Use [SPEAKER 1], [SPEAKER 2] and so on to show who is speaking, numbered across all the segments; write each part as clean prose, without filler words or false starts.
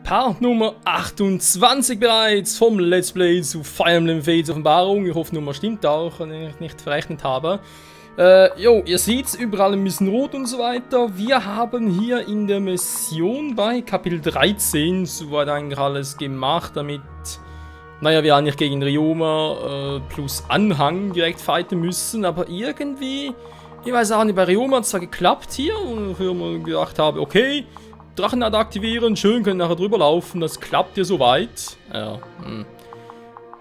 [SPEAKER 1] Part Nummer 28 bereits vom Let's Play zu Fire Emblem Fates Offenbarung. Ich hoffe, die Nummer stimmt auch, wenn ich nicht verrechnet habe. Ihr seht überall ein bisschen rot und so weiter. Wir haben hier in der Mission bei Kapitel 13 soweit eigentlich alles gemacht, damit, naja, wir eigentlich gegen Ryoma plus Anhang direkt fighten müssen. Aber irgendwie, ich weiß auch nicht, bei Ryoma hat es zwar geklappt hier, und ich mir gedacht habe, okay, Drachenart aktivieren, schön, können nachher drüber laufen, das klappt ja soweit. Ja,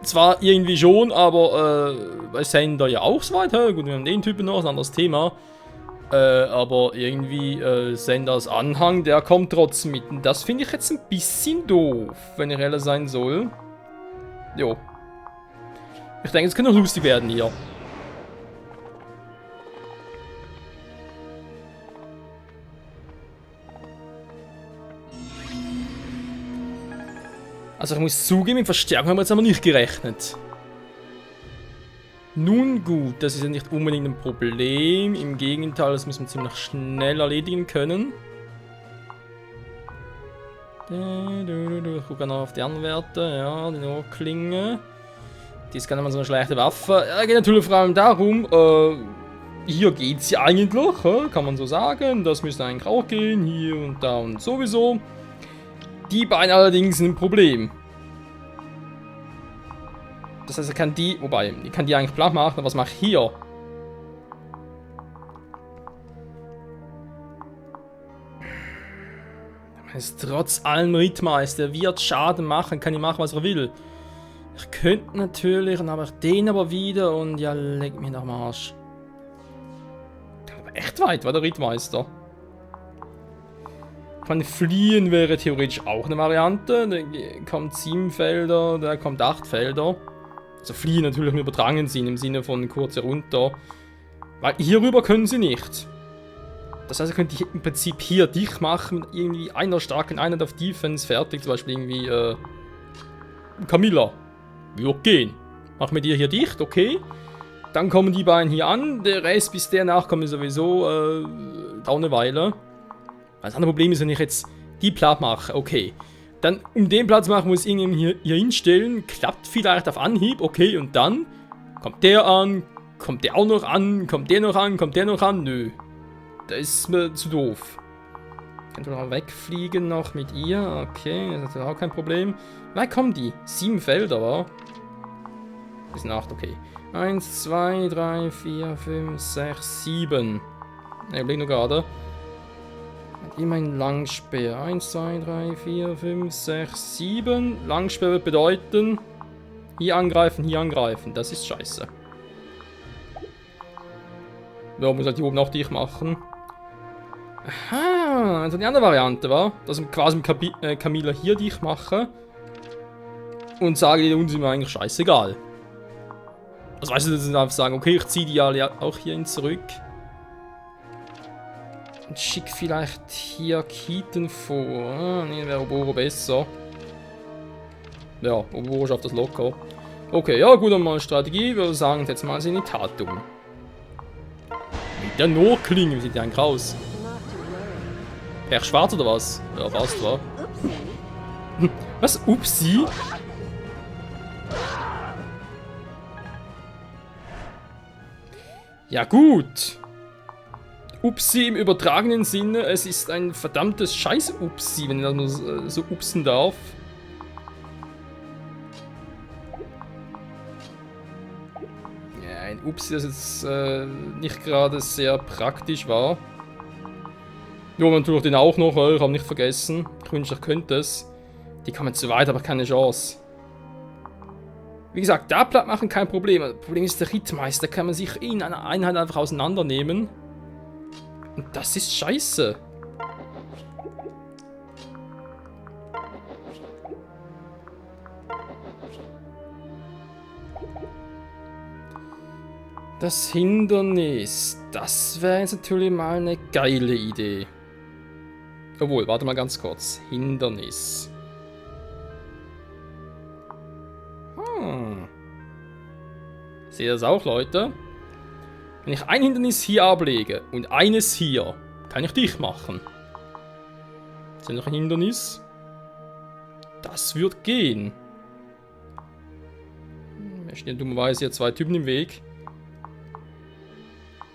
[SPEAKER 1] zwar irgendwie schon, aber bei Sender ja auch soweit. Gut, wir haben den Typen noch, ein anderes Thema. Aber irgendwie Senders Anhang, der kommt trotzdem mit. Und das finde ich jetzt ein bisschen doof, wenn ich ehrlich sein soll. Jo. Ich denke, es könnte noch lustig werden hier. Also ich muss zugeben, mit Verstärkung haben wir jetzt aber nicht gerechnet. Nun gut, das ist ja nicht unbedingt ein Problem. Im Gegenteil, das müssen wir ziemlich schnell erledigen können. Ich gucke noch auf die anderen Werte. Ja, die Ohrklinge. Die ist gar nicht mal so eine schlechte Waffe. Ja, geht natürlich vor allem darum, hier geht es ja eigentlich, kann man so sagen. Das müsste eigentlich auch gehen, hier und da und sowieso. Die beiden allerdings sind ein Problem. Das heißt, er kann die, wobei, ich kann die eigentlich platt machen, aber was mache ich hier? Er ist trotz allem Rittmeister, er wird Schaden machen, kann ich machen, was er will. Ich könnte natürlich, dann habe ich den aber wieder und ja, leg mich nach dem Arsch. Der war echt weit, war der Rittmeister. Ich meine, fliehen wäre theoretisch auch eine Variante. Da kommt 7 Felder, da kommt 8 Felder. Also fliehen natürlich im übertragenen Sinn, im Sinne von kurz herunter. Weil hierüber können sie nicht. Das heißt, ihr könnt im Prinzip hier dicht machen, mit irgendwie einer starken Einheit auf Defense fertig. Zum Beispiel irgendwie, Camilla. Wird gehen. Machen wir die hier dicht, okay. Dann kommen die beiden hier an. Der Rest, bis der nachkommt, ist sowieso, dauert eine Weile. Das andere Problem ist, wenn ich jetzt die platt mache, okay. Dann, um den Platz zu machen, muss ich ihn hier hinstellen. Klappt vielleicht auf Anhieb, okay. Und dann kommt der an, kommt der auch noch an, kommt der noch an, kommt der noch an. Nö. Das ist mir zu doof. Kann doch noch wegfliegen noch mit ihr. Okay, das ist auch kein Problem. Wann kommen die? 7 Felder, wa? Das sind 8, okay. 1, 2, 3, 4, 5, 6, 7. Ne, ich blick nur gerade. Immer ein Langspeer. 1, 2, 3, 4, 5, 6, 7. Langspeer wird bedeuten, hier angreifen. Das ist scheiße. Ja, muss halt hier oben auch dicht machen. Aha, also die andere Variante war, dass ich quasi mit Camilla hier dicht mache. Und sage, die uns sind mir eigentlich scheißegal. Das weißt du, dass sie einfach sagen, okay, ich ziehe die alle auch hierhin zurück. Und schick vielleicht hier Keaton vor. Ne, wäre Oboro besser. Ja, Oboro schafft das locker. Okay, ja gut, dann mal Strategie. Wir würde sagen, jetzt mal sie in die Tat um. Mit der Nordklinge, wie sieht die eigentlich aus? Pech schwarz oder was? Ja, passt, wa? Was? Upsi? Ja gut. Upsi im übertragenen Sinne, es ist ein verdammtes Scheiß-Upsi, wenn ich das nur so upsen darf. Ja, ein Upsi, das jetzt nicht gerade sehr praktisch war. Ja, natürlich den auch noch, ich habe nicht vergessen. Ich wünschte, ich könnte es. Die kommen zu weit, aber keine Chance. Wie gesagt, da platt machen kein Problem. Das Problem ist der Rittmeister, kann man sich in einer Einheit einfach auseinandernehmen. Und das ist scheiße. Das Hindernis. Das wäre jetzt natürlich mal eine geile Idee. Obwohl, warte mal ganz kurz. Hindernis. Seht ihr das auch, Leute? Wenn ich ein Hindernis hier ablege und eines hier, kann ich dicht machen. Ist ja noch ein Hindernis? Das wird gehen. Mir stehen dummerweise hier 2 Typen im Weg.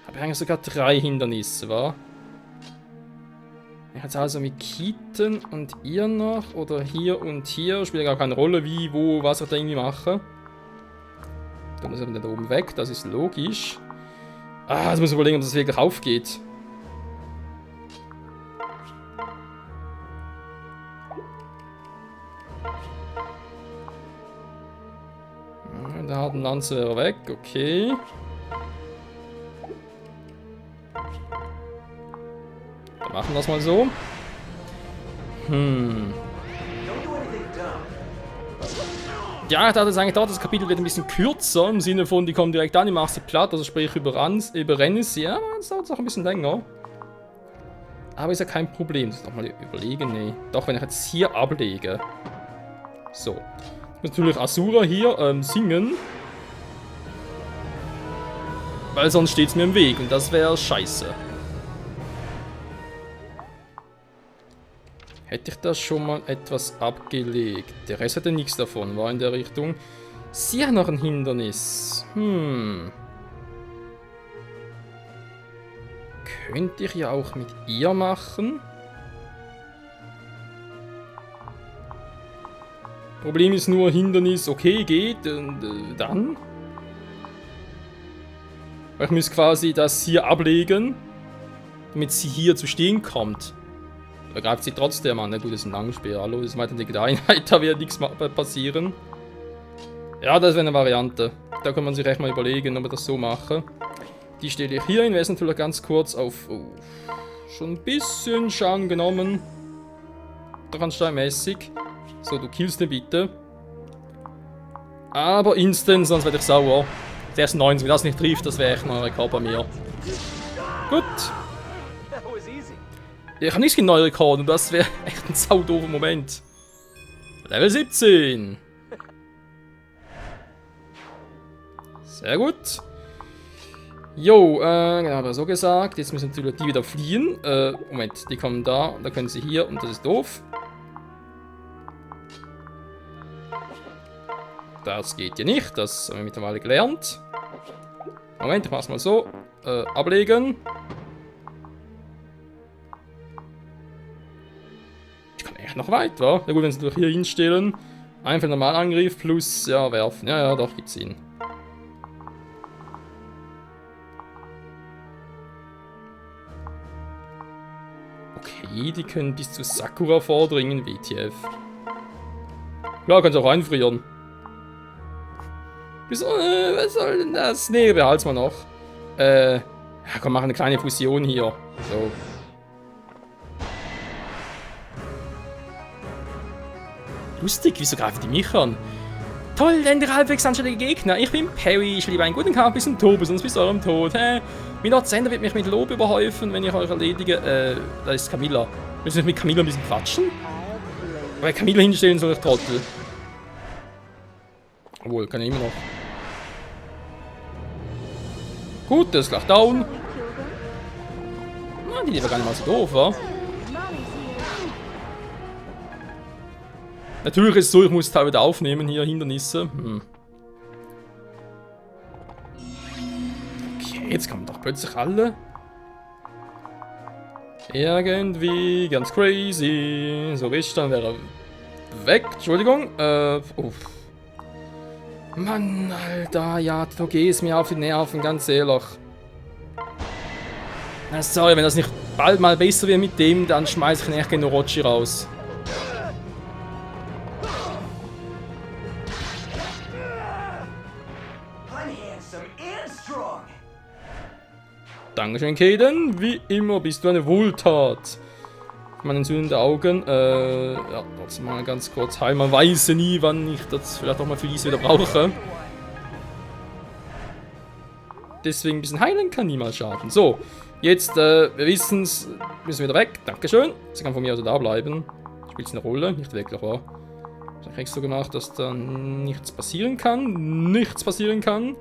[SPEAKER 1] Habe eigentlich sogar 3 Hindernisse, wa? Jetzt also mit Keaton und ihr noch, oder hier und hier, spielt gar keine Rolle, wie, wo, was ich da irgendwie mache. Dann muss er da oben weg, das ist logisch. Ah, jetzt muss ich überlegen, ob das wirklich aufgeht. Der harten Lanze wäre weg, okay. Wir machen das mal so. Ja, ich dachte jetzt eigentlich dort, das Kapitel wird ein bisschen kürzer, im Sinne von, die kommen direkt an, ich mache sie platt, also sprich überrenne sie. Ja, das dauert auch ein bisschen länger. Aber ist ja kein Problem. Das doch mal überlegen, nee. Doch, wenn ich jetzt hier ablege. So. Ich muss natürlich Asura hier singen. Weil sonst steht es mir im Weg und das wäre scheiße. Hätte ich da schon mal etwas abgelegt? Der Rest hatte nichts davon, war in der Richtung. Sie hat noch ein Hindernis. Könnte ich ja auch mit ihr machen. Problem ist nur, Hindernis, okay, geht, und dann? Ich muss quasi das hier ablegen, damit sie hier zu stehen kommt. Da greift sie trotzdem an. Na gut, das ist ein Langspeer. Hallo, das ist weiter eine Einheit, da wird nichts passieren. Ja, das wäre eine Variante. Da kann man sich echt mal überlegen, ob wir das so machen. Die stelle ich hier hin, wir sind natürlich ganz kurz auf schon ein bisschen Schaden genommen. Drachensteinmäßig. So, du killst den bitte. Aber instant, sonst werde ich sauer. Der ist 9, wenn das nicht trifft, das wäre echt ein neuer Rekord bei mir. Gut. Ich habe nicht den neuen Rekord und das wäre echt ein saudoofer Moment. Level 17. Sehr gut. Jo, genau, aber so gesagt. Jetzt müssen natürlich die wieder fliehen. Moment, die kommen da, da können sie hier und das ist doof. Das geht ja nicht, das haben wir mittlerweile gelernt. Moment, ich mach's mal so. Ablegen. Ich kann echt noch weit, wa? Ja gut, wenn sie durch hier hinstellen. Einfach normal Angriff plus, ja, werfen. Ja, ja, doch, gibt's Sinn. Okay, die können bis zu Sakura vordringen, WTF. Klar, können sie auch einfrieren. Wieso, was soll denn das? Nee, behalt's mal noch. Ja, komm, machen eine kleine Fusion hier. So. Lustig, wieso greifen die mich an? Toll, endlich halbwegs anständige Gegner. Ich bin Perry, ich liebe einen guten Kampf bis zum Tod, sonst bis zu eurem Tod. Mein Lord Sender wird mich mit Lob überhäufen, wenn ich euch erledige. Da ist Camilla. Müssen wir mit Camilla ein bisschen quatschen? Weil Camilla hinstellen soll ich Trottel. Obwohl, kann ich immer noch. Gut, der ist gleich down. Na, die war gar nicht mal so doof, wa? Natürlich ist es so, ich muss es wieder aufnehmen, hier Hindernisse. Okay, jetzt kommen doch plötzlich alle. Irgendwie ganz crazy. So ist dann wäre er weg. Entschuldigung. Mann, Alter, ja, du gehst mir auf die Nerven, ganz ehrlich. Na, sorry, wenn das nicht bald mal besser wird mit dem, dann schmeiß ich ihn echt gerne Orochi raus. Dankeschön, Kaden. Wie immer bist du eine Wohltat. Meine entzündenden Augen. Ja, trotzdem mal ganz kurz heim. Man weiß ja nie, wann ich das vielleicht auch mal für dies wieder brauche. Deswegen ein bisschen heilen kann niemals schaden. So, jetzt, wir wissen es, müssen wir wieder weg. Dankeschön. Sie kann von mir also da bleiben. Spielt eine Rolle, nicht wirklich, wahr? Das habe ich so gemacht, dass da nichts passieren kann. Nichts passieren kann.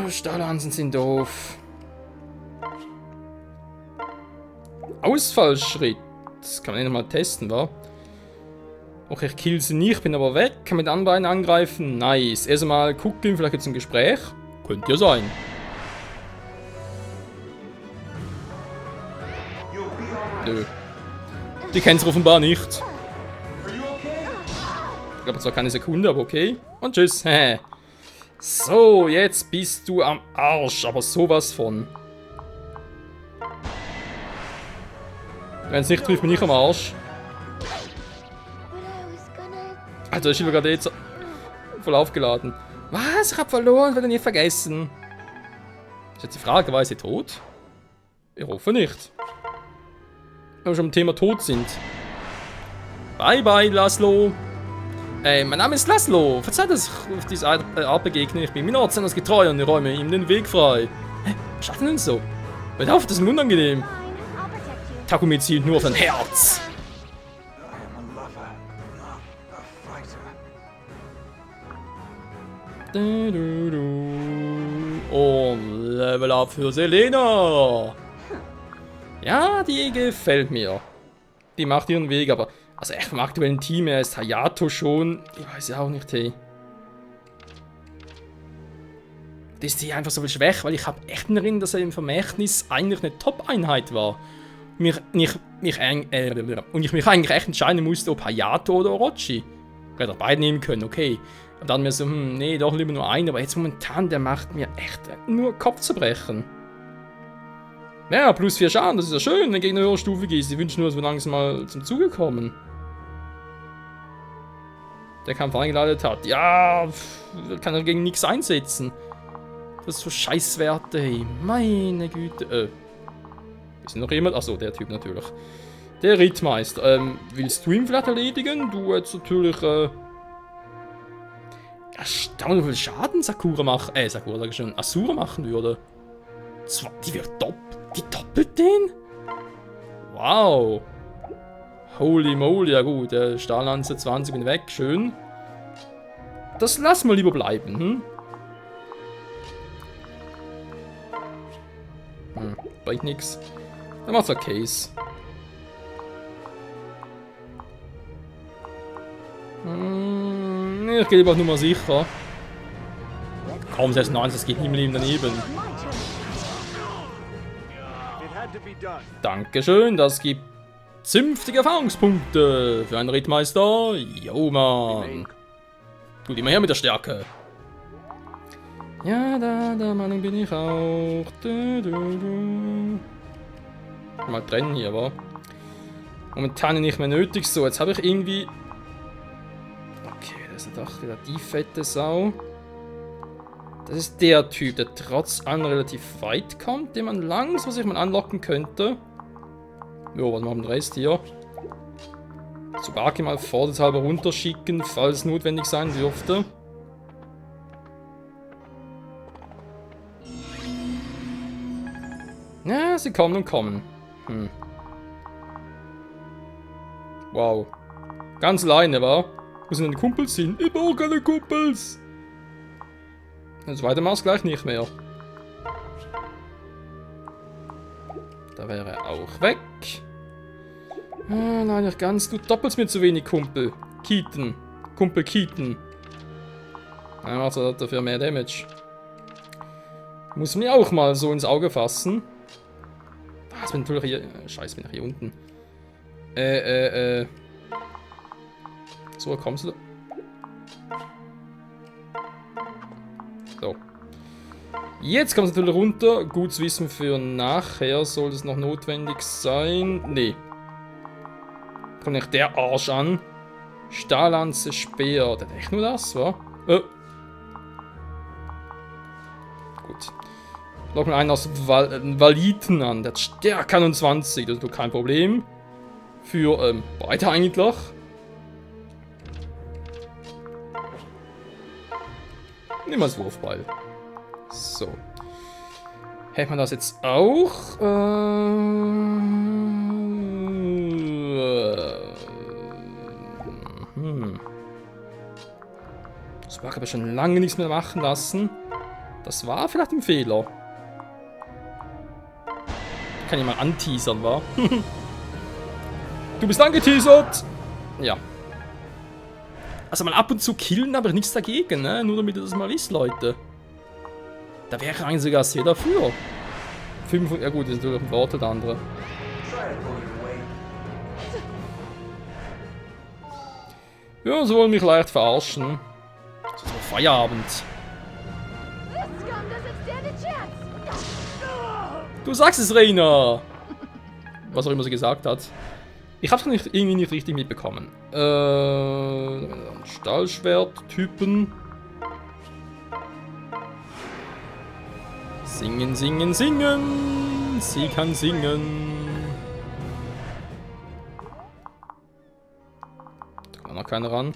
[SPEAKER 1] Stahlhansen sind doof. Ausfallschritt. Das kann man ja mal testen, wa? Okay, ich kill sie nicht, bin aber weg. Kann mit anderen beiden angreifen. Nice. Erstmal gucken, vielleicht gibt es ein Gespräch. Könnte ja sein. Nö. Die kennt es offenbar nicht. Ich glaube zwar keine Sekunde, aber okay. Und tschüss. So, jetzt bist du am Arsch, aber sowas von. Wenn es nicht trifft, bin ich am Arsch. Alter, ich bin gerade jetzt voll aufgeladen. Was? Ich hab verloren, will ich nie vergessen. Ist jetzt die Frage, war sie tot? Ich hoffe nicht. Wenn wir schon am Thema tot sind. Bye bye, Laszlo. Mein Name ist Laszlo. Verzeiht, dass ich auf diese Art begegne. Ich bin meinem Ortsenders getreu und ich räume ihm den Weg frei. Hä? Was schaut denn so? Hört auf, das ist unangenehm. Takumi zielt nur auf dein Herz. Und Level Up für Selena. Ja, die gefällt mir. Die macht ihren Weg, aber... Also echt vom aktuellen Team her ist Hayato schon... Ich weiß ja auch nicht, hey. Das ist hier einfach so viel schwach, weil ich habe echt in Erinnerung, dass er im Vermächtnis eigentlich eine Top-Einheit war. Und ich mich eigentlich echt entscheiden musste, ob Hayato oder Orochi. Ich hätte auch beide nehmen können, okay. Und dann mir so, nee, doch lieber nur einen. Aber jetzt momentan, der macht mir echt nur Kopfzerbrechen. Ja, plus 4 Schaden, das ist ja schön, wenn gegen eine höhere Stufe gehst. Ich wünsche nur, dass wir langsam mal zum Zuge kommen. Der Kampf eingeleitet hat. Ja, kann er gegen nichts einsetzen. Das ist so Scheißwerte, hey. Meine Güte. Ist noch jemand? Achso, der Typ natürlich. Der Rittmeister. Willst du ihn vielleicht erledigen? Du hättest natürlich, erstaunlich viel Schaden Sakura machen. Sakura sag ich schon. Asura machen würde. Die wird die doppelt den? Wow. Holy moly, ja gut. Stahllanze 20 bin weg, schön. Das lassen wir lieber bleiben, bringt nix. Dann macht's ein Case. Ich gehe lieber nur mal sicher. Kaum 96, das geht nie im Leben daneben. Dankeschön, das gibt zünftige Erfahrungspunkte für einen Rittmeister. Jo, Mann. Tut immer her mit der Stärke. Ja, der Meinung bin ich auch. Mal trennen hier, wa? Momentan nicht mehr nötig. So, jetzt habe ich irgendwie... Okay, das ist doch wieder die fette Sau. Das ist der Typ, der trotz allem relativ weit kommt, den man langsam sich mal anlocken könnte. Jo, was machen wir den Rest hier? Tsubaki mal vorsichtshalber runterschicken, falls notwendig sein dürfte. Ja, sie kommen und kommen. Wow. Ganz alleine, wa? Wo sind denn die Kumpels hin? Ich brauche keine Kumpels! Das weiter machst gleich nicht mehr. Da wäre er auch weg. Nein, nicht ganz. Du doppelst mir zu wenig, Kumpel. Keaton. Kumpel Keaton. Dann macht er dafür mehr Damage. Muss mir auch mal so ins Auge fassen. Jetzt bin ich natürlich hier... Scheiße, bin ich hier unten. So, kommst du da? So. Jetzt kommt es natürlich runter. Gut zu wissen für nachher. Soll es noch notwendig sein? Nee. Kommt nicht der Arsch an. Stahllanze, Speer. Der hat echt nur das, wa? Gut. Noch mal einen aus Valiten an. Der hat Stärke 21. Das ist doch kein Problem. Für, weiter eigentlich. Nimm mal das Wurfball. So. Hält man das jetzt auch? Das war aber schon lange nichts mehr machen lassen. Das war vielleicht ein Fehler. Kann ich mal anteasern, wa? Du bist angeteasert! Ja. Also mal ab und zu killen, aber nichts dagegen, ne? Nur damit ihr das mal wisst, Leute. Da wäre eigentlich sogar sehr dafür. 5, ja gut, das ist natürlich ein Vorteil, der andere. Ja, sie wollen mich leicht verarschen. Das ist doch Feierabend. Du sagst es, Reina! Was auch immer sie gesagt hat. Ich hab's irgendwie nicht richtig mitbekommen. Stahlschwert-Typen. Singen, singen, singen! Sie kann singen. Da kann noch keiner ran.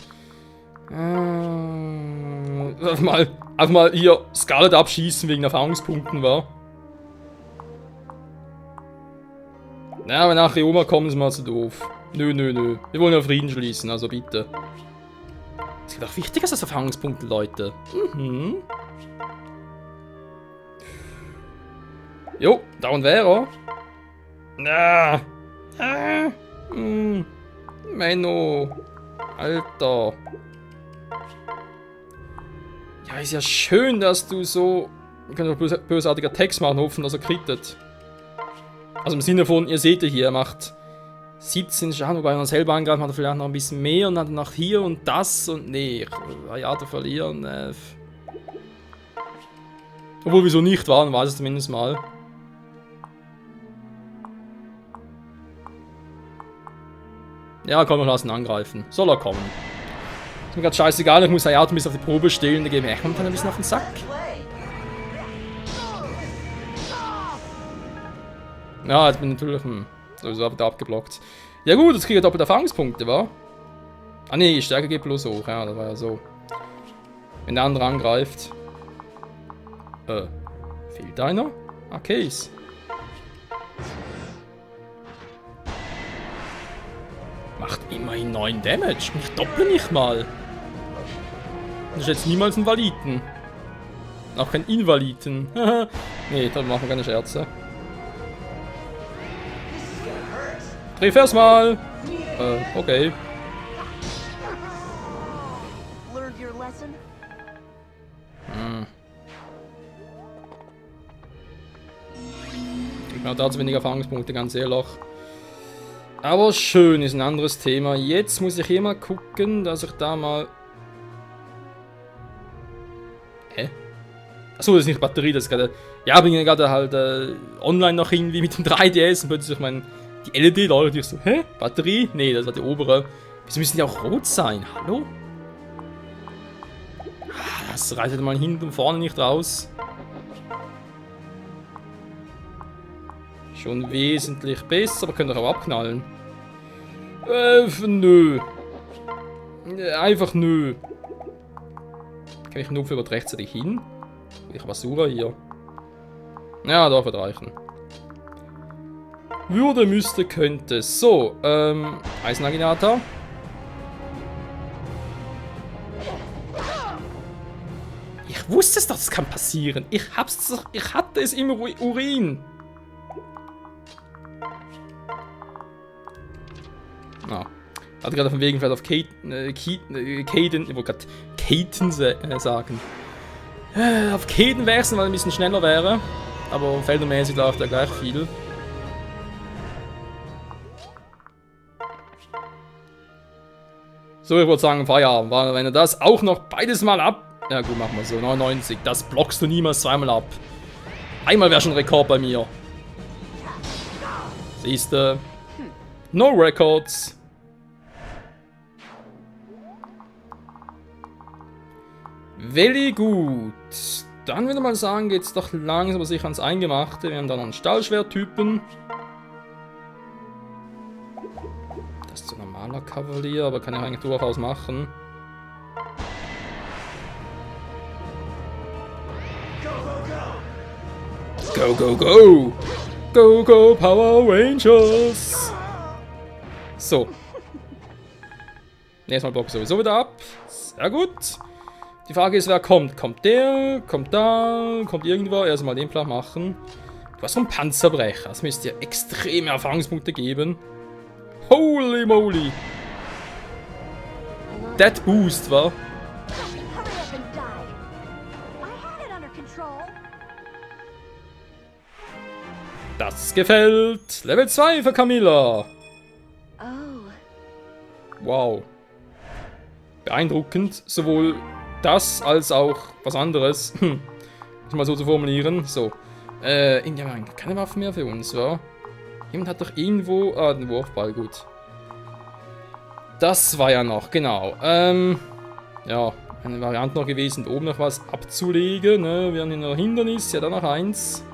[SPEAKER 1] Einfach mal hier Scarlet abschießen wegen Erfahrungspunkten, war. Ja, wenn nachher Oma kommen, ist mal zu doof. Nö, nö, nö. Wir wollen ja Frieden schließen, also bitte. Es gibt auch wichtiger als Erfahrungspunkte, Leute. Mhm. Jo, da und wäre er. Menno. Alter. Ja, ist ja schön, dass du so... Ich kann doch bösartiger Text machen, hoffen, dass er krittet. Also im Sinne von, ihr seht ja hier, er macht 17 Schaden, wobei er selber angreift, macht er vielleicht noch ein bisschen mehr und dann nach hier und das und nee, Ayate verlieren. Obwohl, wieso nicht, war, dann weiß es zumindest mal. Ja, komm, wir lassen angreifen. Soll er kommen. Ist mir gerade scheißegal, ich muss Ayate ein bisschen auf die Probe stellen, der geht mir echt momentan ein bisschen auf den Sack. Ja, jetzt bin ich natürlich sowieso da abgeblockt. Ja gut, jetzt kriege ich doppelte Erfahrungspunkte, wa? Ah ne, Stärke geht bloß hoch, ja, das war ja so. Wenn der andere angreift. Fehlt einer? Ah, Case. Macht immerhin 9 Damage. Ich dopple nicht mal. Das ist jetzt niemals ein Valiten. Auch kein Invaliden. Nee, da machen wir keine Scherze. Triff erstmal! Okay. Ich habe dazu weniger Erfahrungspunkte, ganz ehrlich. Aber schön, ist ein anderes Thema. Jetzt muss ich hier mal gucken, dass ich da mal... Hä? Achso, das ist nicht Batterie, das ist gerade... Ja, bin ich gerade halt online noch irgendwie mit dem 3DS und plötzlich die LED leuchtet. Ich so, hä? Batterie? Nee, das war die obere. Wieso müssen die auch rot sein? Hallo? Das reitet mal hinten und vorne nicht raus. Schon wesentlich besser, aber könnt ihr auch abknallen. Nö. Einfach nö. Kann ich nur für rechtzeitig hin? Ich habe Basura hier. Ja, da wird reichen. Würde, müsste, könnte. So, Eisenaginator. Ich wusste es doch, das kann passieren. Ich hatte es im Urin. Ah. Hatte gerade auf dem Weg auf Caden, ich wollte gerade Caden sagen. Auf Caden wechseln, weil er ein bisschen schneller wäre. Aber feldermäßig läuft er gleich viel. So, ich würde sagen, Feierabend. Wenn er das auch noch beides mal ab... Ja gut, machen wir so. 99. Das blockst du niemals zweimal ab. Einmal wäre schon Rekord bei mir. Siehste. No Records. Very gut. Dann würde ich mal sagen, geht's doch langsam aber sicher ans Eingemachte. Wir haben dann einen Stahlschwerttypen. Das ist so ein normaler Kavalier, aber kann ich eigentlich durchaus machen. Go, go, go! Go, go, Power Rangers! So. Nächstes Mal blocken sowieso wieder ab. Sehr gut. Die Frage ist, wer kommt? Kommt der? Kommt da? Kommt irgendwo? Erstmal den Plan machen. Du hast so einen Panzerbrecher. Das müsste ja extreme Erfahrungspunkte geben. Holy moly! That Boost, wa?
[SPEAKER 2] Hurry up and die. I had it under control.
[SPEAKER 1] Das gefällt. Level 2 für Camilla.
[SPEAKER 2] Oh.
[SPEAKER 1] Wow. Beeindruckend. Sowohl das als auch was anderes. Muss mal so zu formulieren. So. Irgendjemand keine Waffen mehr für uns, wa? Jemand hat doch irgendwo... Ah, den Wurfball, gut. Das war ja noch, genau. Ja, eine Variante noch gewesen, oben noch was abzulegen, ne? Wir haben hier noch ein Hindernis, ja, da noch eins.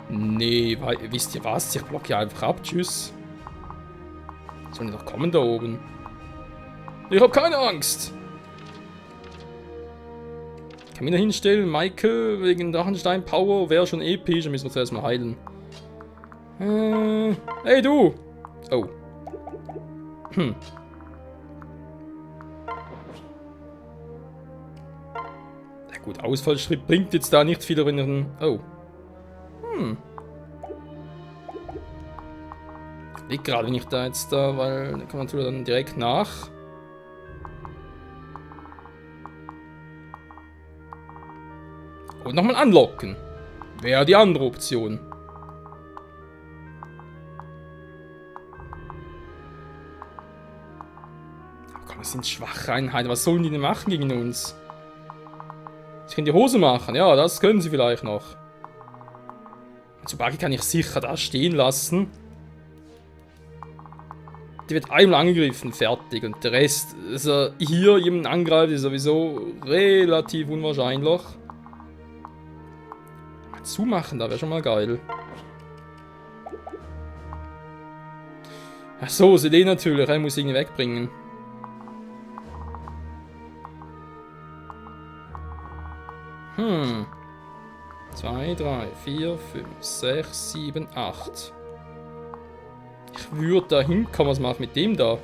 [SPEAKER 1] Nee, wisst ihr was? Ich blocke hier einfach ab, tschüss. Sollen die doch kommen da oben? Ich hab keine Angst! Kann mich da hinstellen, Michael, wegen Drachenstein Power, wäre schon episch, dann müssen wir zuerst mal heilen. Hey du! Oh. Ja gut, Ausfallschritt bringt jetzt da nicht viel erinnern. Oh. Ich gerade nicht da jetzt da, weil da kann man natürlich dann direkt nach. Und nochmal anlocken. Wäre die andere Option. Das sind schwache Einheiten. Was sollen die denn machen gegen uns? Sie können die Hose machen. Ja, das können sie vielleicht noch. Tsubaki kann ich sicher da stehen lassen. Die wird einmal angegriffen, fertig. Und der Rest, also hier jemanden angreift, ist sowieso relativ unwahrscheinlich. Mal zumachen, da wäre schon mal geil. Ach so, Selene natürlich, er muss irgendwie wegbringen. Hm. 2, 3, 4, 5, 6, 7, 8. Ich würde da hinkommen, was mache ich mit dem da?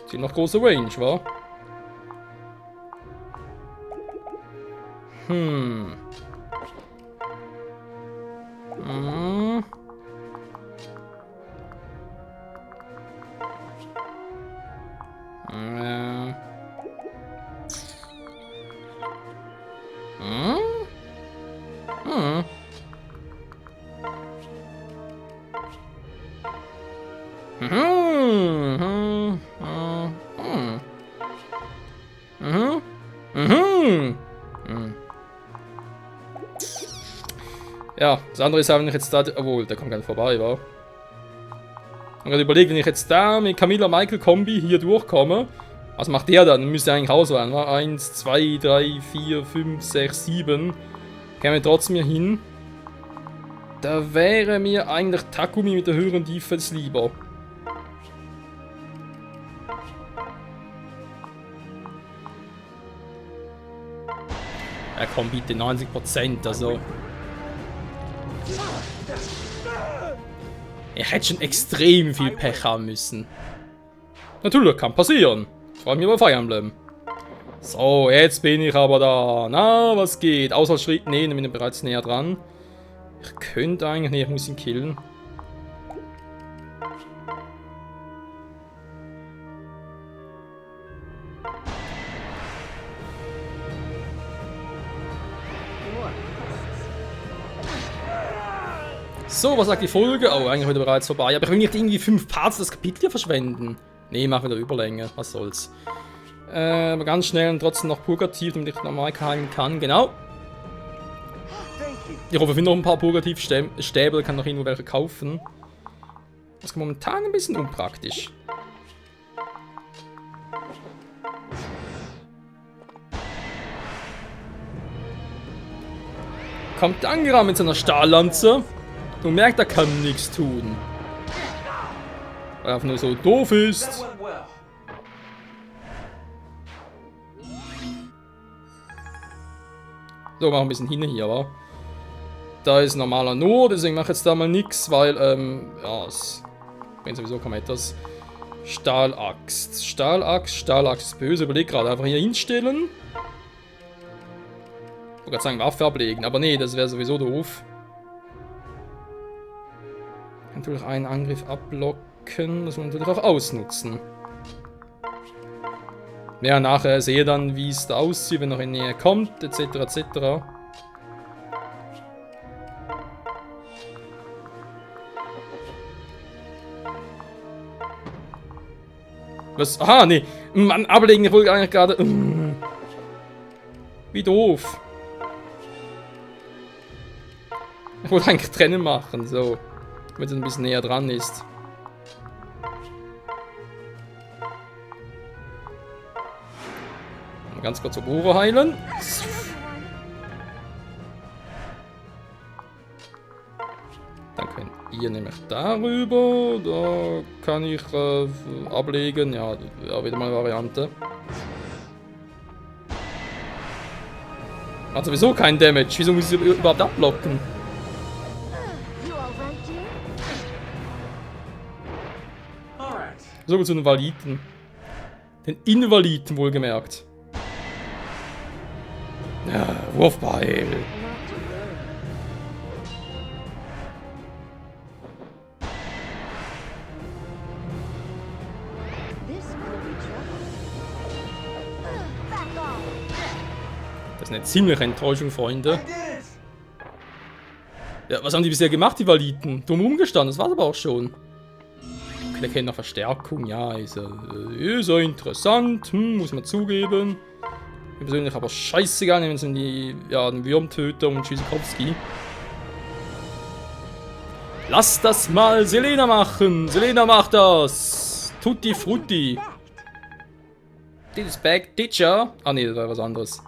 [SPEAKER 1] Sind noch große Range, wa? Hm. Hm. Ja, das andere ist, wenn ich jetzt da... Obwohl, der kommt gar nicht vorbei, wa? Ich habe gerade überlegt, wenn ich jetzt da mit Camilla Michael Kombi hier durchkomme, was macht der dann? Dann müsste er eigentlich auswählen, wa? 1, 2, 3, 4, 5, 6, 7. Kämen wir trotzdem hier hin. Da wäre mir eigentlich Takumi mit der höheren Defense lieber. Ja komm bitte, 90%, also... Ich hätte schon extrem viel Pech haben müssen. Natürlich, kann passieren. Vor allem hier bei Fire Emblem. So, jetzt bin ich aber da. Na, was geht? Ausfallschritt, nee, dann bin ich bereits näher dran. Ich könnte eigentlich, nee, ich muss ihn killen. So, was sagt die Folge? Oh, eigentlich heute bereits vorbei. Aber ich will nicht irgendwie 5 Parts das Kapitel hier verschwenden. Nee, machen wir wieder Überlänge. Was soll's. Aber ganz schnell und trotzdem noch Purgativ, damit ich normal heilen kann. Genau. Ich hoffe, ich finde noch ein paar Purgativ-Stäbe, kann noch irgendwo welche kaufen. Das ist momentan ein bisschen unpraktisch. Kommt angerannt mit seiner Stahllanze. Du merkst, er kann nichts tun. Weil er einfach nur so doof ist. So, machen wir ein bisschen hin hier, wa? Da ist normaler nur, deswegen mache ich jetzt da mal nichts, weil, ja, es bringt sowieso kaum etwas. Stahlaxt. Stahlaxt ist böse. Überleg gerade, einfach hier hinstellen. Ich wollte gerade sagen, Waffe ablegen, aber nee, das wäre sowieso doof. Natürlich einen Angriff ablocken, das wir natürlich auch ausnutzen. Ja, nachher sehe dann, wie es da aussieht, wenn er in Nähe kommt, etc. etc. Was? Aha, nee. Mann, ablegen, ich wollte eigentlich gerade. Wie doof. Ich wollte eigentlich trennen machen, so. Damit es ein bisschen näher dran ist. Mal ganz kurz Ohren heilen. Dann könnt ihr nämlich darüber. Da kann ich ablegen. Ja, wieder mal eine Variante. Hat sowieso keinen Damage. Wieso muss ich überhaupt abblocken?
[SPEAKER 2] You all right, dear?
[SPEAKER 1] So gut zu den Validen. Den Invaliden wohlgemerkt. Ja, Wurfbeil.
[SPEAKER 2] Not to worry. This will be trouble. Back off.
[SPEAKER 1] Das ist eine ziemliche Enttäuschung, Freunde. Ja, was haben die bisher gemacht, die Validen? Dumm rumgestanden, das war's aber auch schon. Der kennt noch Verstärkung, ja, ist ja interessant, muss man zugeben. Mir persönlich aber scheißegal, nehmen sie den Würmtöter und Tschüssikowski. Lass das mal Selena machen! Selena macht das! Tutti frutti! Disrespect, Teacher! Ah ne, das war was anderes.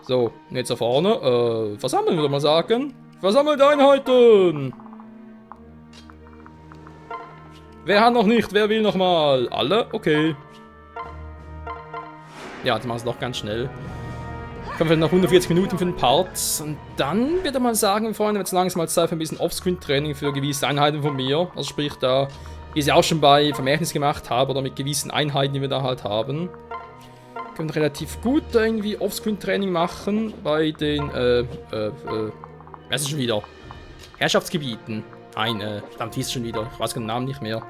[SPEAKER 1] So, und jetzt da vorne, versammeln würde man sagen. Versammelt Einheiten! Wer hat noch nicht? Wer will noch mal? Alle? Okay. Ja, das machen wir doch ganz schnell. Kommen wir noch 140 Minuten für den Part. Und dann wird er mal sagen, Freunde, jetzt langsam mal Zeit für ein bisschen Offscreen-Training für gewisse Einheiten von mir. Also sprich da, wie ich es ja auch schon bei Vermächtnis gemacht habe, oder mit gewissen Einheiten, die wir da halt haben. Können wir relativ gut irgendwie Offscreen-Training machen bei den, was ist schon wieder? Herrschaftsgebieten. Verdammt, hieß schon wieder. Ich weiß den Namen nicht mehr.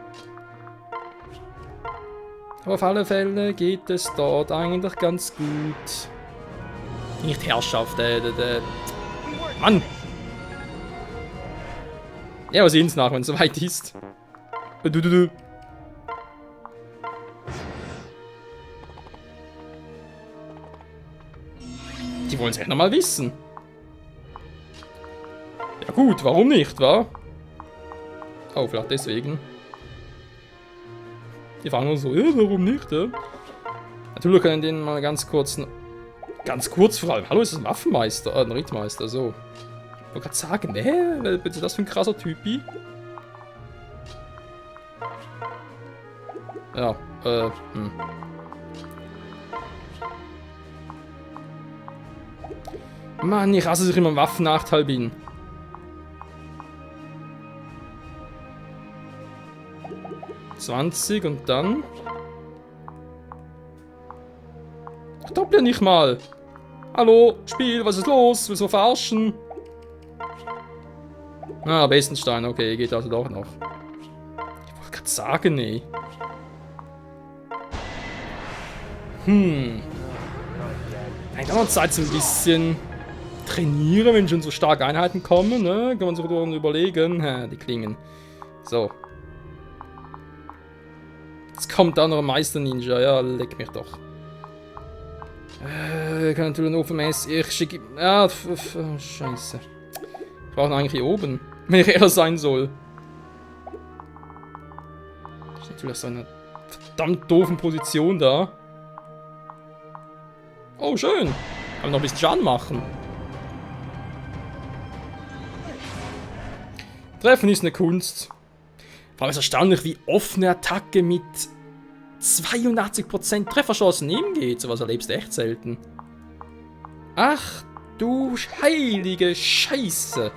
[SPEAKER 1] Aber auf alle Fälle geht es dort eigentlich ganz gut. Nicht Herrschaft, Mann! Ja, wir sehen es nach, wenn es soweit ist. Die wollen es echt nochmal wissen. Ja gut, warum nicht, wa? Oh, vielleicht deswegen. Die fragen uns so, warum nicht, ja? Natürlich können wir den mal ganz kurz vor allem. Hallo, ist das ein Waffenmeister? Ein Rittmeister, so. Ich wollte gerade sagen, was ist das für ein krasser Typi? Ja, Mann, ich hasse, dass ich immer im Waffennachteil bin. ...20 und dann... Ich dopple nicht mal. Hallo, Spiel, was ist los? Willst du verarschen? Ah, Bestenstein, okay, geht also doch noch. Ich wollte gerade sagen, nee. Dann kann man Zeit so ein bisschen trainieren, wenn schon so starke Einheiten kommen, ne? Kann man sich darüber überlegen. Ha, die Klingen. So. Jetzt kommt da noch ein Meister-Ninja, ja, leck mich doch. Ich kann natürlich nur vom S. Ich schicke. Ja, scheiße. Ich brauche ihn eigentlich hier oben. Wenn ich eher sein soll. Das ist natürlich so eine verdammt doofen Position da. Oh, schön. Kann noch ein bisschen Schaden machen. Treffen ist eine Kunst. Vor allem ist erstaunlich, wie oft eine Attacke mit 82% Trefferchancen nehmen geht. Sowas erlebst du echt selten. Ach du heilige Scheiße.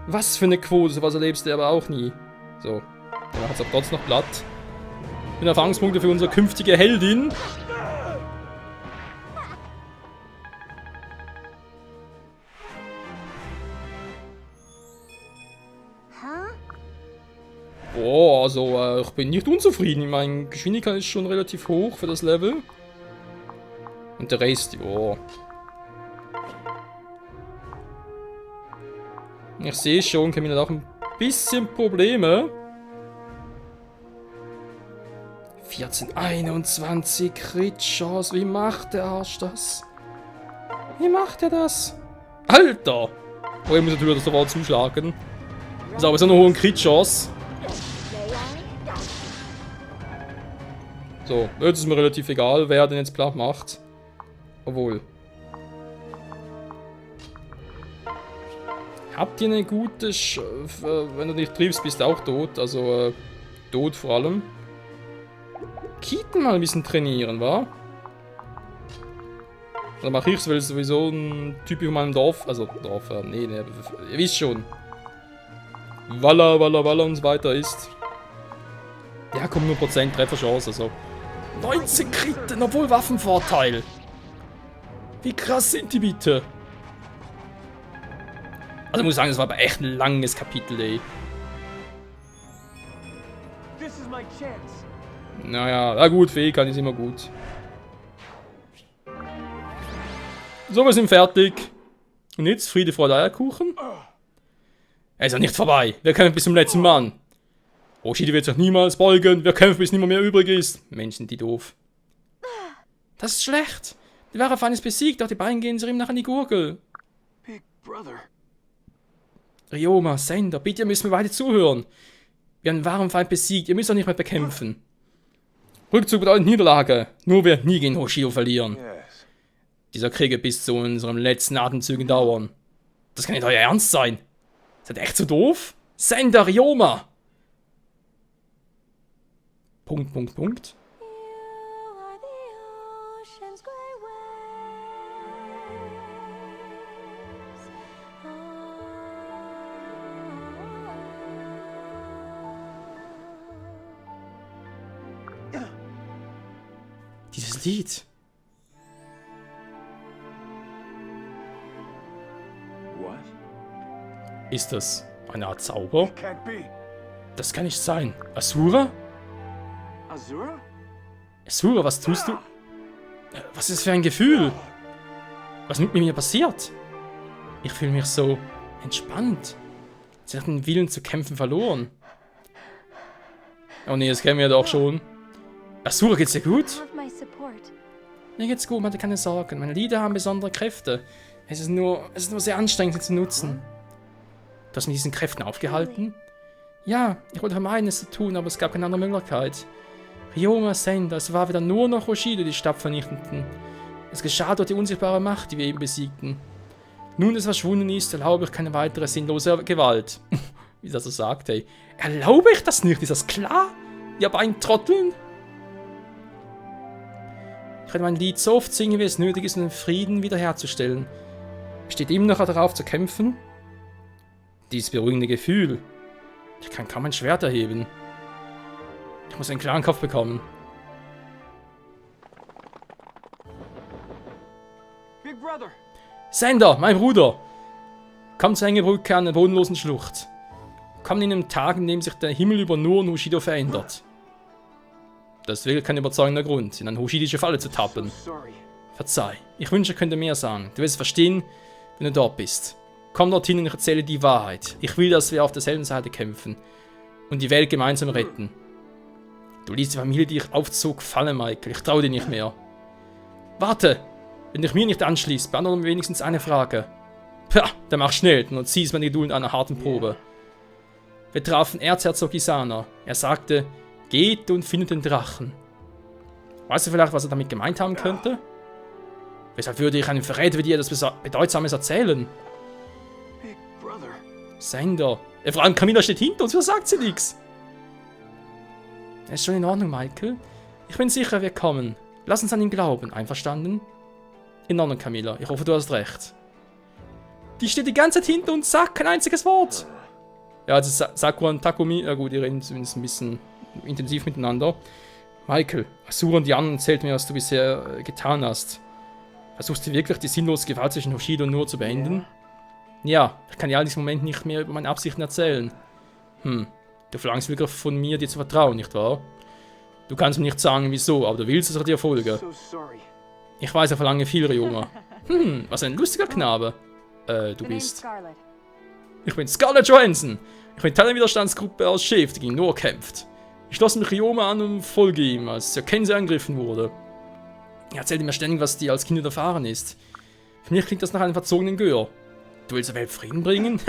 [SPEAKER 1] Was für eine Quote, sowas erlebst du aber auch nie. So, ja, hat es aber trotzdem noch platt. Und Erfahrungspunkte für unsere künftige Heldin.
[SPEAKER 2] Huh?
[SPEAKER 1] Oh, also ich bin nicht unzufrieden. Meine Geschwindigkeit ist schon relativ hoch für das Level. Und der Rest, ja. Ich sehe schon, Camilla hat auch ein bisschen Probleme. 1421 Crit-Chance. Wie macht der Arsch das? Wie macht er das? Alter! Oh, ich muss natürlich das sofort zuschlagen. Ist aber so eine hohe Crit-Chance. So, jetzt ist mir relativ egal, wer den jetzt platt macht. Obwohl. Habt ihr eine gute wenn du dich triffst, bist du auch tot. Also, tot vor allem. Keaton mal ein bisschen trainieren, wa? Dann mache ich weil sowieso ein Typ von meinem Dorf. Also, Dorf, nee, ihr wisst schon. Walla, walla, walla und so weiter ist. Ja, komm, nur Prozent Trefferchance, also. 19 Kriten, obwohl Waffenvorteil. Wie krass sind die bitte? Also, ich muss sagen, das war aber echt ein langes Kapitel, ey. Naja, na gut, Fähigkeit ist immer gut. So, wir sind fertig. Und jetzt Friede, Freude, Eierkuchen. Er ist ja nicht vorbei. Wir kämpfen bis zum letzten Mann. Hoshido wird sich niemals beugen. Wir kämpfen bis niemand mehr übrig ist. Menschen, die doof. Das ist schlecht. Der wahre Feind ist besiegt, doch die beiden gehen zu ihm nach an die Gurgel.
[SPEAKER 3] Big Brother.
[SPEAKER 1] Ryoma, Sender, bitte, ihr müsst mir beide zuhören. Wir haben den wahren Feind besiegt. Ihr müsst doch nicht mehr bekämpfen. Rückzug bedeutet Niederlage. Nur wir nie gegen Hoshido verlieren.
[SPEAKER 3] Yes.
[SPEAKER 1] Dieser Krieg wird bis zu unseren letzten Atemzügen dauern. Das kann nicht euer Ernst sein. Seid ihr echt so doof? Sender, Ryoma! Punkt, Punkt, Punkt. Dieses Lied.
[SPEAKER 3] What?
[SPEAKER 1] Ist das eine Art Zauber?
[SPEAKER 3] Can't be.
[SPEAKER 1] Das kann nicht sein. Asura?
[SPEAKER 3] Azura?
[SPEAKER 1] Asura, was tust du? Was ist das für ein Gefühl? Was mit mir passiert? Ich fühle mich so entspannt. Sie hat den Willen zu kämpfen verloren. Oh nee, das kennen wir doch schon. Asura, geht's dir gut?
[SPEAKER 2] Have my support.
[SPEAKER 1] Mir geht's gut, man hat keine Sorgen. Meine Lieder haben besondere Kräfte. Es ist nur sehr anstrengend, sie zu nutzen. Du hast mit diesen Kräften aufgehalten? Ja, ich wollte vermeiden, es zu tun, aber es gab keine andere Möglichkeit. Ryoma Sender, es war wieder nur noch Hoshido, die Stadt vernichteten. Es geschah durch die unsichtbare Macht, die wir eben besiegten. Nun es verschwunden ist, erlaube ich keine weitere sinnlose Gewalt. Wie das so sagt, ey. Erlaube ich das nicht, ist das klar? Ihr Beintrotteln? Ich werde mein Lied so oft singen, wie es nötig ist, um den Frieden wiederherzustellen. Steht immer noch darauf zu kämpfen? Dieses beruhigende Gefühl. Ich kann kaum ein Schwert erheben. Ich muss einen klaren Kopf bekommen.
[SPEAKER 3] Big Brother.
[SPEAKER 1] Sender, mein Bruder! Komm zur Hängebrücke an der bodenlosen Schlucht. Komm in einem Tag, in dem sich der Himmel über Nur und Hoshido verändert. Das ist wirklich kein überzeugender Grund, in eine hoshidische Falle zu tappen.
[SPEAKER 3] Sorry.
[SPEAKER 1] Verzeih, ich wünsche, ich könnte mehr sagen. Du wirst es verstehen, wenn du dort bist. Komm dorthin und ich erzähle die Wahrheit. Ich will, dass wir auf derselben Seite kämpfen und die Welt gemeinsam retten. Du ließt die Familie, die ich aufzog, fallen, Michael. Ich traue dir nicht mehr. Warte! Wenn du dich mir nicht anschließt, beantworte mir wenigstens eine Frage. Pah, dann mach schnell und ziehst meine Geduld an einer harten Probe. Wir trafen Erzherzog Isana. Er sagte, geht und findet den Drachen. Weißt du vielleicht, was er damit gemeint haben könnte? Weshalb würde ich einem Verräter wie dir etwas Bedeutsames erzählen?
[SPEAKER 3] Big Brother.
[SPEAKER 1] Sender. Vor allem Camilla steht hinter uns, wieso sagt sie nichts? Ist schon in Ordnung, Michael. Ich bin sicher, wir kommen. Lass uns an ihn glauben, einverstanden? In Ordnung, Camilla. Ich hoffe, du hast recht. Die steht die ganze Zeit hinter uns, sagt kein einziges Wort. Ja, also Sakura und Takumi, ja gut, die reden zumindest ein bisschen intensiv miteinander. Michael, Asura und die anderen erzählt mir, was du bisher getan hast. Versuchst du wirklich, die sinnlose Gewalt zwischen Hoshido und Nur zu beenden? Ja, ich kann dir all diesen Moment nicht mehr über meine Absichten erzählen. Du verlangst wirklich von mir, dir zu vertrauen, nicht wahr? Du kannst mir nicht sagen, wieso, aber du willst, dass ich dir folge.
[SPEAKER 3] So sorry.
[SPEAKER 1] Ich weiß, ich verlange viel, Ryoma. Was ein lustiger Knabe. Du
[SPEAKER 2] The name's
[SPEAKER 1] bist...
[SPEAKER 2] Scarlet.
[SPEAKER 1] Ich bin Scarlett Johansson. Ich bin Teil der Widerstandsgruppe aus Chef, die gegen Noah kämpft. Ich schloss mich Ryoma an und folge ihm, als Kenzie angegriffen wurde. Er erzählt mir ständig, was dir als Kind widerfahren ist. Für mich klingt das nach einem verzogenen Gör. Du willst der Welt Frieden bringen?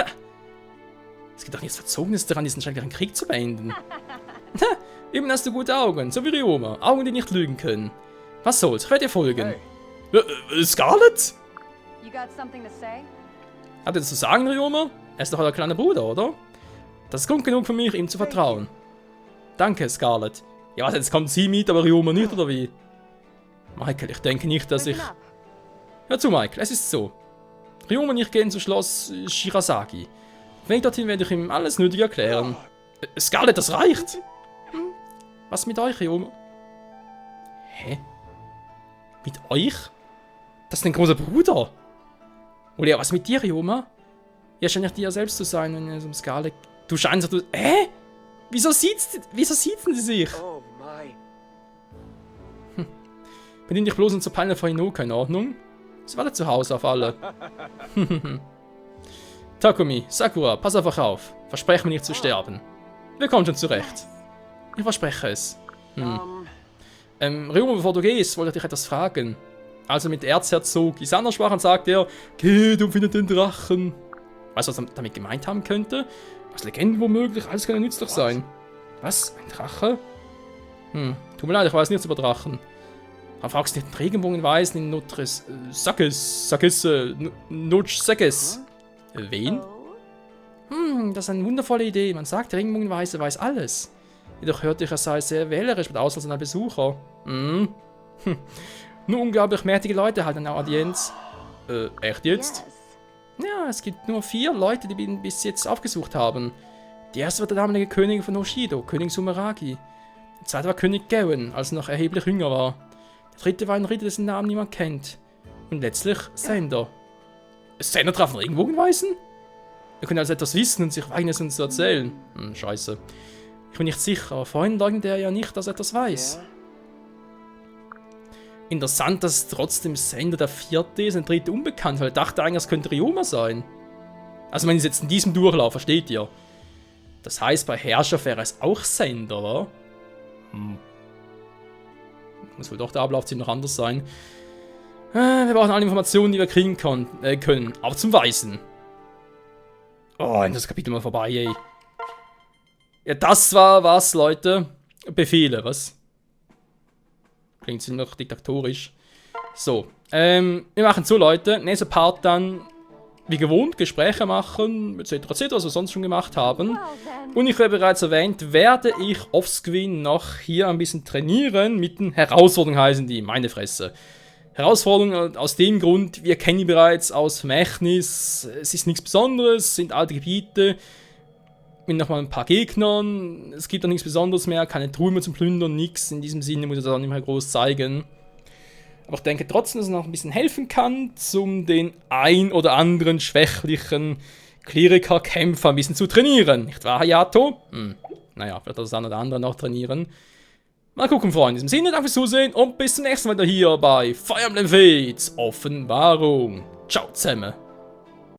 [SPEAKER 1] Es gibt doch nichts Verzogenes daran, diesen schrecklichen Krieg zu beenden. Eben hast du gute Augen, so wie Ryoma. Augen, die nicht lügen können. Was soll's, ich werde dir folgen. Scarlett?
[SPEAKER 2] You got something to say?
[SPEAKER 1] Habt ihr das zu sagen, Ryoma? Er ist doch euer kleiner Bruder, oder? Das ist Grund genug für mich, ihm zu vertrauen. Danke, Scarlett. Ja, was, jetzt kommt sie mit, aber Ryoma nicht, oder wie? Michael, ich denke nicht, dass ich...
[SPEAKER 2] Listen up.
[SPEAKER 1] Hör zu, Michael, es ist so. Ryoma und ich gehen zum Schloss Shirasagi. Auf dem Weg dorthin werde ich ihm alles Nötige erklären. Scarlett, das reicht! Was mit euch, Ryoma? Hä? Mit euch? Das ist ein großer Bruder! Oder ja, was mit dir, Ryoma? Ja, scheint nicht dir selbst zu sein, wenn es um Scarlett... Du scheinst... Hä? Wieso siezen sie sich?
[SPEAKER 3] Oh my.
[SPEAKER 1] Bediene dich bloß und zur Peine vor Hinoka, in Ordnung? Sie wartet zu Hause auf alle. Takumi, Sakura, pass einfach auf. Versprech mir nicht zu sterben. Wir kommen schon zurecht. Ich verspreche es. Ryoma, bevor du gehst, wollte ich dich etwas fragen. Also mit Erzherzog Isana sprach und sagte er, geht und findet den Drachen. Weißt du, was er damit gemeint haben könnte? Was Legenden womöglich, alles kann ja nützlich sein. Was? Ein Drache? Tut mir leid, ich weiß nichts über Drachen. Aber fragst du nicht den Regenbogenweisen in Notres... Notch-Sakes. Wen? Das ist eine wundervolle Idee. Man sagt, der Regenbogenweise weiß alles. Jedoch hörte ich, er sei sehr wählerisch mit Auswahl seiner Besucher. Nur unglaublich mächtige Leute halten eine Audienz. Echt jetzt?
[SPEAKER 2] Yes.
[SPEAKER 1] Ja, es gibt nur 4 Leute, die ihn bis jetzt aufgesucht haben. Die erste war der damalige König von Hoshido, König Sumeragi. Der zweite war König Gawen, als er noch erheblich jünger war. Der dritte war ein Ritter, dessen Namen niemand kennt. Und letztlich Sender. Sender traf einen Regenbogenweisen? Er könnte also etwas wissen und sich weigern, es uns zu erzählen. Scheiße. Ich bin nicht sicher, aber vorhin leugnet er ja nicht, dass er etwas weiß.
[SPEAKER 3] Yeah.
[SPEAKER 1] Interessant, dass trotzdem Sender der 4. ist, ein 3. unbekannt, weil er dachte eigentlich, es könnte Ryoma sein. Also man ist jetzt in diesem Durchlauf, versteht ihr? Das heißt, bei Herrscher wäre es auch Sender, oder? Muss wohl doch der Ablauf ziemlich anders sein. Wir brauchen alle Informationen, die wir kriegen können. Aber zum Weißen. Oh, das Kapitel mal vorbei, ey. Ja, das war was, Leute. Befehle, was? Klingt ziemlich noch diktatorisch. So, wir machen so, Leute. Nächster Part dann, wie gewohnt, Gespräche machen, etc., was wir sonst schon gemacht haben.
[SPEAKER 2] Well then.
[SPEAKER 1] Und ich habe bereits erwähnt, werde ich offscreen noch hier ein bisschen trainieren mit den Herausforderungen, heißen die, meine Fresse. Herausforderungen aus dem Grund, wir kennen die bereits aus Vermächtnis, es ist nichts Besonderes, es sind alte Gebiete, mit nochmal ein paar Gegnern, es gibt auch nichts Besonderes mehr, keine Truhe mehr zum Plündern, nichts, in diesem Sinne muss ich das auch nicht mehr groß zeigen. Aber ich denke trotzdem, dass es noch ein bisschen helfen kann, um den ein oder anderen schwächlichen Kleriker-Kämpfer ein bisschen zu trainieren. Nicht wahr, Hayato? Naja, vielleicht das eine oder andere noch trainieren. Mal gucken, Freunde. In diesem Sinne, danke fürs Zusehen und bis zum nächsten Mal wieder hier bei Fire Emblem Fates Offenbarung. Ciao zusammen.